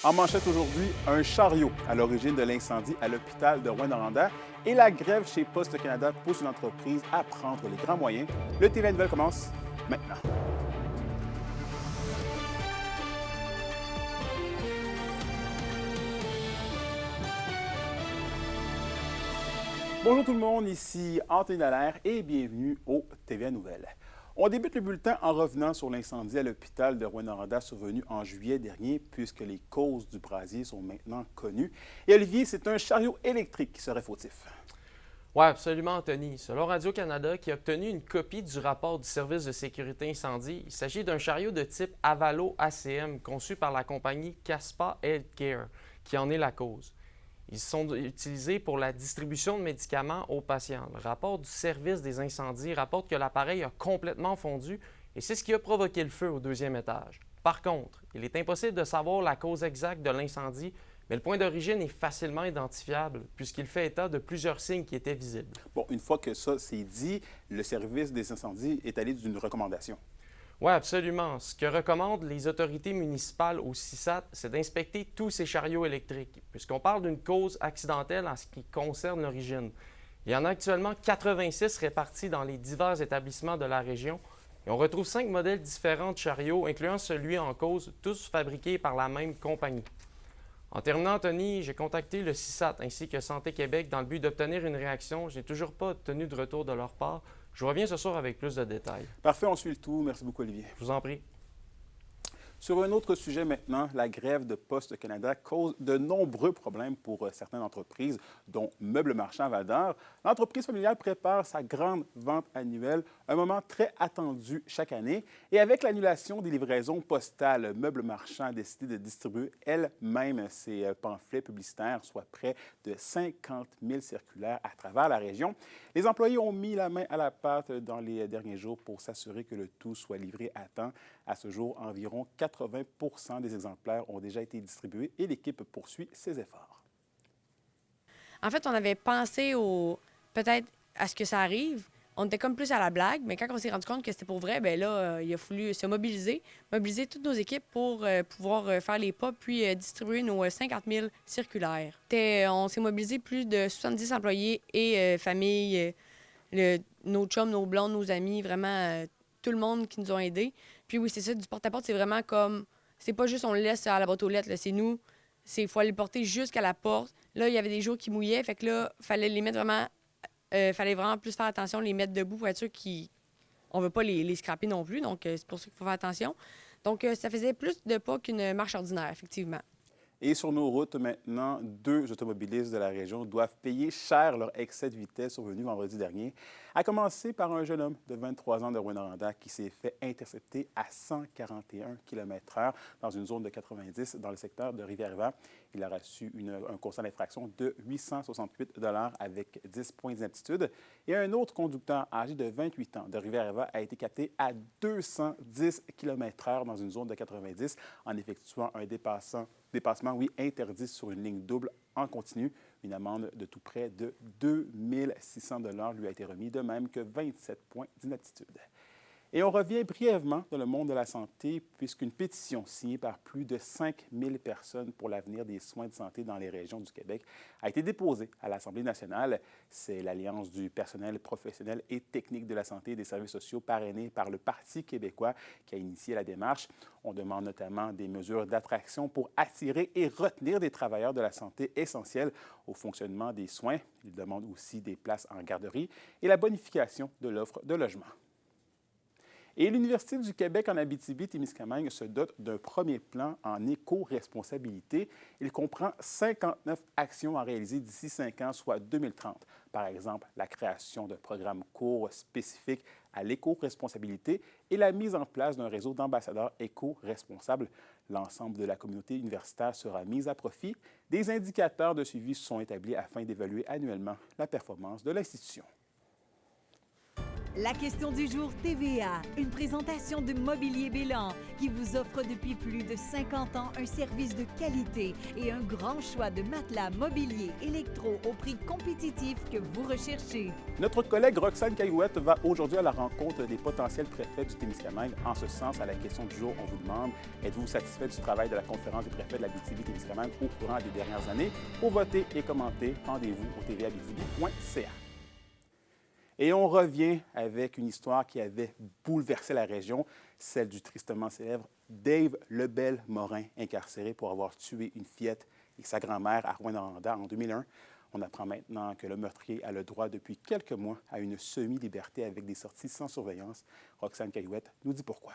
En manchette aujourd'hui, un chariot à l'origine de l'incendie à l'hôpital de Rouyn-Noranda et la grève chez Poste Canada pousse une entreprise à prendre les grands moyens. Le TVA Nouvelle commence maintenant. Bonjour tout le monde, ici Anthony Dallaire et bienvenue au TVA Nouvelle. On débute le bulletin en revenant sur l'incendie à l'hôpital de Rouyn-Noranda survenu en juillet dernier, puisque les causes du brasier sont maintenant connues. Et Olivier, c'est un chariot électrique qui serait fautif. Oui, absolument, Anthony. Selon Radio-Canada, qui a obtenu une copie du rapport du service de sécurité incendie, il s'agit d'un chariot de type Avalo ACM conçu par la compagnie Caspa Healthcare, qui en est la cause. Ils sont utilisés pour la distribution de médicaments aux patients. Le rapport du service des incendies rapporte que l'appareil a complètement fondu et c'est ce qui a provoqué le feu au deuxième étage. Par contre, il est impossible de savoir la cause exacte de l'incendie, mais le point d'origine est facilement identifiable puisqu'il fait état de plusieurs signes qui étaient visibles. Bon, une fois que ça c'est dit, le service des incendies est allé d'une recommandation. Oui, absolument. Ce que recommandent les autorités municipales au CISAT, c'est d'inspecter tous ces chariots électriques, puisqu'on parle d'une cause accidentelle en ce qui concerne l'origine. Il y en a actuellement 86 répartis dans les divers établissements de la région, et on retrouve 5 modèles différents de chariots, incluant celui en cause, tous fabriqués par la même compagnie. En terminant, Anthony, j'ai contacté le CISAT ainsi que Santé Québec dans le but d'obtenir une réaction. Je n'ai toujours pas obtenu de retour de leur part. Je reviens ce soir avec plus de détails. Parfait, on suit le tout. Merci beaucoup, Olivier. Je vous en prie. Sur un autre sujet maintenant, la grève de Poste Canada cause de nombreux problèmes pour certaines entreprises, dont Meubles Marchand à Val-d'Or. L'entreprise familiale prépare sa grande vente annuelle, un moment très attendu chaque année. Et avec l'annulation des livraisons postales, Meubles Marchand a décidé de distribuer elle-même ses pamphlets publicitaires, soit près de 50 000 circulaires à travers la région. Les employés ont mis la main à la pâte dans les derniers jours pour s'assurer que le tout soit livré à temps. À ce jour, environ 80 des exemplaires ont déjà été distribués et l'équipe poursuit ses efforts. En fait, on avait pensé peut-être à ce que ça arrive. On était comme plus à la blague, mais quand on s'est rendu compte que c'était pour vrai, bien là, il a fallu se mobiliser toutes nos équipes pour pouvoir faire les pas, puis distribuer nos 50 000 circulaires. On s'est mobilisé plus de 70 employés et familles, nos chums, nos blondes, nos amis, vraiment tout le monde qui nous ont aidés. Puis oui, c'est ça, du porte-à-porte, c'est vraiment comme... C'est pas juste on le laisse à la boîte aux lettres, là, c'est nous. Il faut aller le porter jusqu'à la porte. Là, il y avait des jours qui mouillaient, fait que là, fallait les mettre vraiment... fallait vraiment plus faire attention, les mettre debout pour être sûr qu'on ne veut pas les scraper non plus. Donc, c'est pour ça qu'il faut faire attention. Donc, ça faisait plus de pas qu'une marche ordinaire, effectivement. Et sur nos routes, maintenant, 2 automobilistes de la région doivent payer cher leur excès de vitesse survenu vendredi dernier, à commencer par un jeune homme de 23 ans de Rouyn-Noranda qui s'est fait intercepter à 141 km/h dans une zone de 90 dans le secteur de Rivière-Éva. Il a reçu un constat d'infraction de 868 $ avec 10 points d'inaptitude. Et un autre conducteur âgé de 28 ans de Rivière-Éva a été capté à 210 km/h dans une zone de 90 en effectuant un dépassement interdit sur une ligne double en continu. Une amende de tout près de 2 600 $ lui a été remise, de même que 27 points d'inaptitude. Et on revient brièvement dans le monde de la santé, puisqu'une pétition signée par plus de 5 000 personnes pour l'avenir des soins de santé dans les régions du Québec a été déposée à l'Assemblée nationale. C'est l'Alliance du personnel professionnel et technique de la santé et des services sociaux parrainée par le Parti québécois qui a initié la démarche. On demande notamment des mesures d'attraction pour attirer et retenir des travailleurs de la santé essentiels au fonctionnement des soins. Ils demandent aussi des places en garderie et la bonification de l'offre de logement. Et l'Université du Québec en Abitibi-Témiscamingue se dote d'un premier plan en éco-responsabilité. Il comprend 59 actions à réaliser d'ici 5 ans, soit 2030. Par exemple, la création de programmes courts spécifiques à l'éco-responsabilité et la mise en place d'un réseau d'ambassadeurs éco-responsables. L'ensemble de la communauté universitaire sera mise à profit. Des indicateurs de suivi sont établis afin d'évaluer annuellement la performance de l'institution. La question du jour TVA, une présentation de Mobilier Bélan qui vous offre depuis plus de 50 ans un service de qualité et un grand choix de matelas, mobilier, électro au prix compétitif que vous recherchez. Notre collègue Roxane Caillouette va aujourd'hui à la rencontre des potentiels préfets du Témiscamingue. En ce sens, à la question du jour, on vous demande, êtes-vous satisfait du travail de la conférence des préfets de l'Abitibi-Témiscamingue au courant des dernières années? Pour voter et commenter, rendez-vous au tvabitibi.ca. Et on revient avec une histoire qui avait bouleversé la région, celle du tristement célèbre Dave Lebel-Morin, incarcéré pour avoir tué une fillette et sa grand-mère à Rouyn-Noranda en 2001. On apprend maintenant que le meurtrier a le droit depuis quelques mois à une semi-liberté avec des sorties sans surveillance. Roxane Caillouette nous dit pourquoi.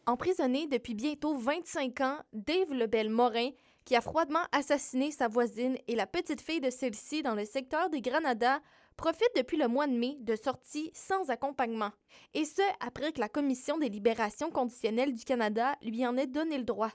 Emprisonné depuis bientôt 25 ans, Dave Lebel-Morin, qui a froidement assassiné sa voisine et la petite fille de celle-ci dans le secteur des Granadas, profite depuis le mois de mai de sorties sans accompagnement. Et ce, après que la Commission des libérations conditionnelles du Canada lui en ait donné le droit.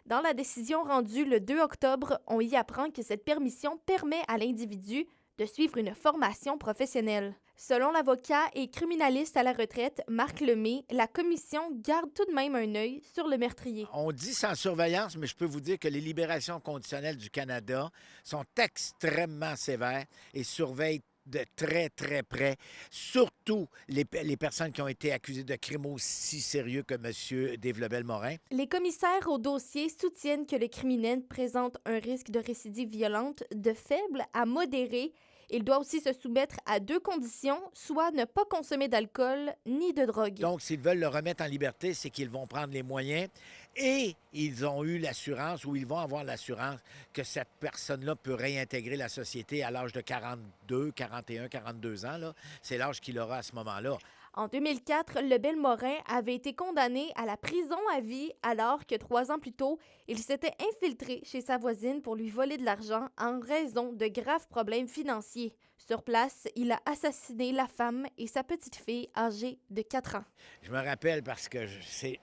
Dans la décision rendue le 2 octobre, on y apprend que cette permission permet à l'individu de suivre une formation professionnelle. Selon l'avocat et criminaliste à la retraite, Marc Lemay, la commission garde tout de même un œil sur le meurtrier. On dit sans surveillance, mais je peux vous dire que les libérations conditionnelles du Canada sont extrêmement sévères et surveillent de très, très près, surtout les personnes qui ont été accusées de crimes aussi sérieux que M. Dave Lebel-Morin. Les commissaires au dossier soutiennent que le criminel présente un risque de récidive violente de faible à modéré. Il doit aussi se soumettre à 2 conditions, soit ne pas consommer d'alcool ni de drogue. Donc, s'ils veulent le remettre en liberté, c'est qu'ils vont prendre les moyens et ils ont eu l'assurance ou ils vont avoir l'assurance que cette personne-là peut réintégrer la société à l'âge de 42, 41, 42 ans. C'est l'âge qu'il aura à ce moment-là. En 2004, Lebel-Morin avait été condamné à la prison à vie alors que 3 ans plus tôt, il s'était infiltré chez sa voisine pour lui voler de l'argent en raison de graves problèmes financiers. Sur place, il a assassiné la femme et sa petite fille âgée de 4 ans. Je me rappelle parce que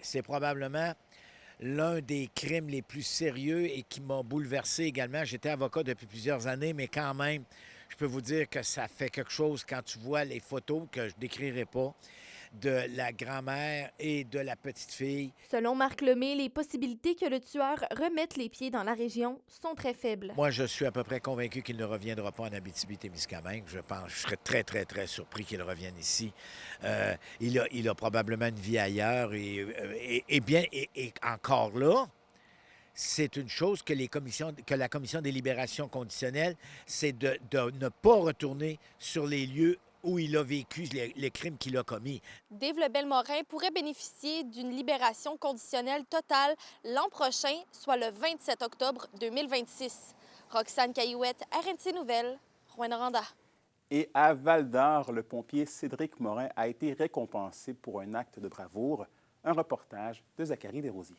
c'est probablement l'un des crimes les plus sérieux et qui m'a bouleversé également. J'étais avocat depuis plusieurs années, mais quand même, je peux vous dire que ça fait quelque chose quand tu vois les photos que je ne décrirai pas de la grand-mère et de la petite fille. Selon Marc Lemay, les possibilités que le tueur remette les pieds dans la région sont très faibles. Moi, je suis à peu près convaincu qu'il ne reviendra pas en Abitibi-Témiscamingue. Je serais très, très, très surpris qu'il revienne ici. Il a probablement une vie ailleurs et encore là, c'est une chose que la Commission des libérations conditionnelles, c'est de ne pas retourner sur les lieux où il a vécu les crimes qu'il a commis. Dave Lebel-Morin pourrait bénéficier d'une libération conditionnelle totale l'an prochain, soit le 27 octobre 2026. Roxane Caillouette, RNC Nouvelles, Rouyn-Noranda. Et à Val-d'Or, le pompier Cédric Morin a été récompensé pour un acte de bravoure. Un reportage de Zachary Desrosiers.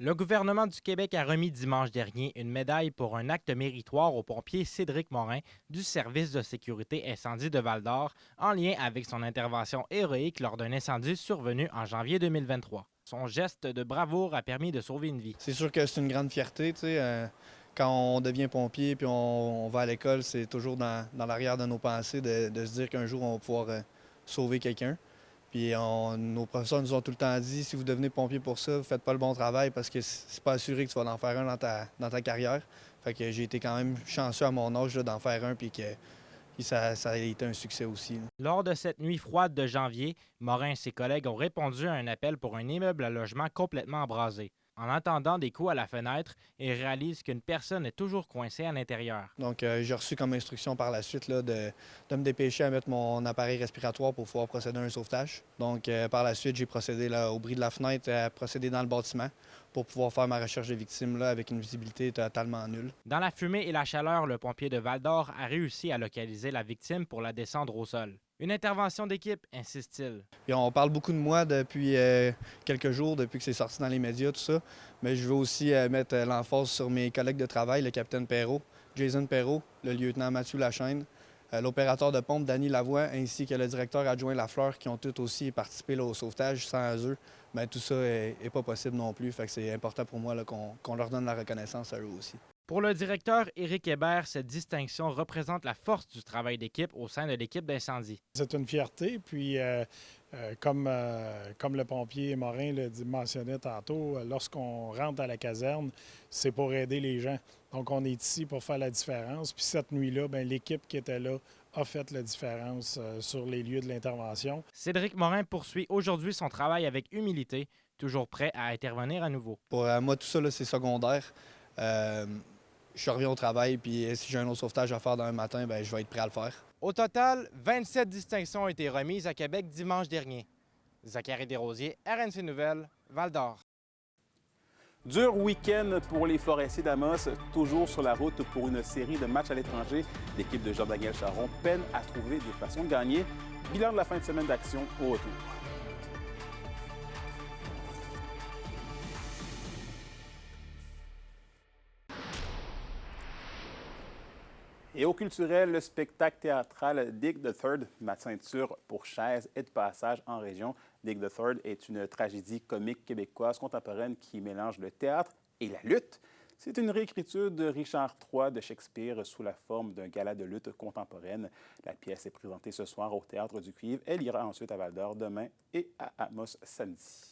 Le gouvernement du Québec a remis dimanche dernier une médaille pour un acte méritoire au pompier Cédric Morin du service de sécurité incendie de Val-d'Or en lien avec son intervention héroïque lors d'un incendie survenu en janvier 2023. Son geste de bravoure a permis de sauver une vie. C'est sûr que c'est une grande fierté, tu sais. Quand on devient pompier puis on va à l'école, c'est toujours dans l'arrière de nos pensées de se dire qu'un jour, on va pouvoir sauver quelqu'un. Puis nos professeurs nous ont tout le temps dit, si vous devenez pompier pour ça, vous faites pas le bon travail parce que c'est pas assuré que tu vas en faire un dans ta carrière. Fait que j'ai été quand même chanceux à mon âge d'en faire un puis que ça a été un succès aussi. Lors de cette nuit froide de janvier, Morin et ses collègues ont répondu à un appel pour un immeuble à logement complètement embrasé. En entendant des coups à la fenêtre, ils réalisent qu'une personne est toujours coincée à l'intérieur. Donc, j'ai reçu comme instruction par la suite là, de me dépêcher à mettre mon appareil respiratoire pour pouvoir procéder à un sauvetage. Donc, par la suite, j'ai procédé là, au bris de la fenêtre, à procéder dans le bâtiment pour pouvoir faire ma recherche de victimes là, avec une visibilité totalement nulle. Dans la fumée et la chaleur, le pompier de Val-d'Or a réussi à localiser la victime pour la descendre au sol. Une intervention d'équipe, insiste-t-il. Et on parle beaucoup de moi depuis quelques jours, depuis que c'est sorti dans les médias, tout ça. Mais je veux aussi mettre l'emphase sur mes collègues de travail, le capitaine Perrault, Jason Perrault, le lieutenant Mathieu Lachaine, l'opérateur de pompe, Danny Lavoie, ainsi que le directeur adjoint Lafleur, qui ont tous aussi participé là, au sauvetage. Sans eux, bien, tout ça n'est pas possible non plus. Fait que c'est important pour moi là, qu'on leur donne la reconnaissance à eux aussi. Pour le directeur Éric Hébert, cette distinction représente la force du travail d'équipe au sein de l'équipe d'incendie. C'est une fierté, puis comme le pompier Morin le mentionnait tantôt, lorsqu'on rentre à la caserne, c'est pour aider les gens. Donc on est ici pour faire la différence. Puis cette nuit-là, l'équipe qui était là a fait la différence sur les lieux de l'intervention. Cédric Morin poursuit aujourd'hui son travail avec humilité, toujours prêt à intervenir à nouveau. Pour moi, tout ça, là, c'est secondaire. Je reviens au travail, puis si j'ai un autre sauvetage à faire demain matin, je vais être prêt à le faire. Au total, 27 distinctions ont été remises à Québec dimanche dernier. Zachary Desrosiers, RNC Nouvelles, Val-d'Or. Dur week-end pour les forestiers d'Amos, toujours sur la route pour une série de matchs à l'étranger. L'équipe de Jean-Daniel Charron peine à trouver des façons de gagner. Bilan de la fin de semaine d'action au retour. Et au culturel, le spectacle théâtral Dig the Third, ma ceinture pour chaise, est de passage en région. Dig the Third est une tragédie comique québécoise contemporaine qui mélange le théâtre et la lutte. C'est une réécriture de Richard III de Shakespeare sous la forme d'un gala de lutte contemporaine. La pièce est présentée ce soir au Théâtre du Cuivre. Elle ira ensuite à Val-d'Or demain et à Amos samedi.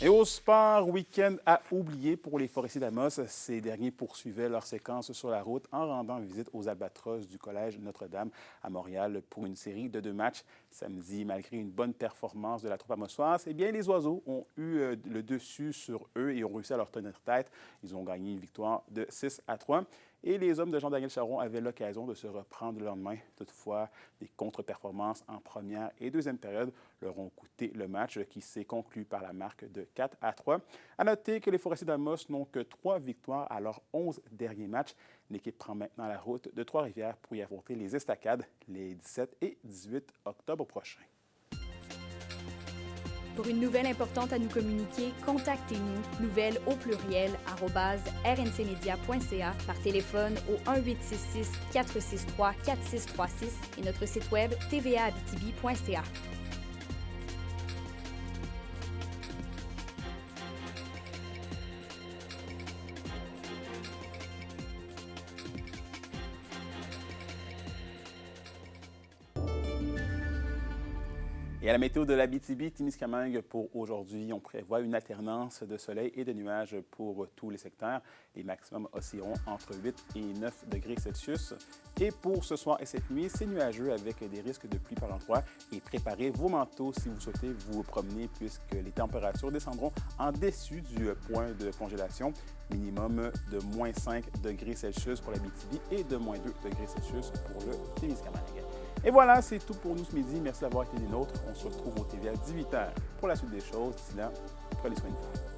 Et au sport, week-end à oublier pour les forestiers d'Amos. Ces derniers poursuivaient leur séquence sur la route en rendant visite aux albatros du Collège Notre-Dame à Montréal pour une série de 2 matchs. Samedi, malgré une bonne performance de la troupe amosoise, eh bien, les oiseaux ont eu le dessus sur eux et ont réussi à leur tenir tête. Ils ont gagné une victoire de 6-3. Et les hommes de Jean-Daniel Charron avaient l'occasion de se reprendre le lendemain. Toutefois, des contre-performances en première et deuxième période leur ont coûté le match qui s'est conclu par la marque de 4-3. À noter que les forestiers d'Amos n'ont que 3 victoires à leurs 11 derniers matchs. L'équipe prend maintenant la route de Trois-Rivières pour y affronter les Estacades les 17 et 18 octobre prochains. Pour une nouvelle importante à nous communiquer, contactez-nous, nouvelles au pluriel, @rncmedia.ca, par téléphone au 1-866-463-4636 et notre site web tvaabitibi.ca. Et à la météo de l'Abitibi-Témiscamingue pour aujourd'hui, on prévoit une alternance de soleil et de nuages pour tous les secteurs. Les maximums oscilleront entre 8 et 9 degrés Celsius. Et pour ce soir et cette nuit, c'est nuageux avec des risques de pluie par endroits. Et préparez vos manteaux si vous souhaitez vous promener puisque les températures descendront en dessus du point de congélation. Minimum de moins 5 degrés Celsius pour l'Abitibi et de moins 2 degrés Celsius pour le Témiscamingue. Et voilà, c'est tout pour nous ce midi. Merci d'avoir été des nôtres. On se retrouve au TVA à 18h pour la suite des choses. D'ici là, prenez soin de vous.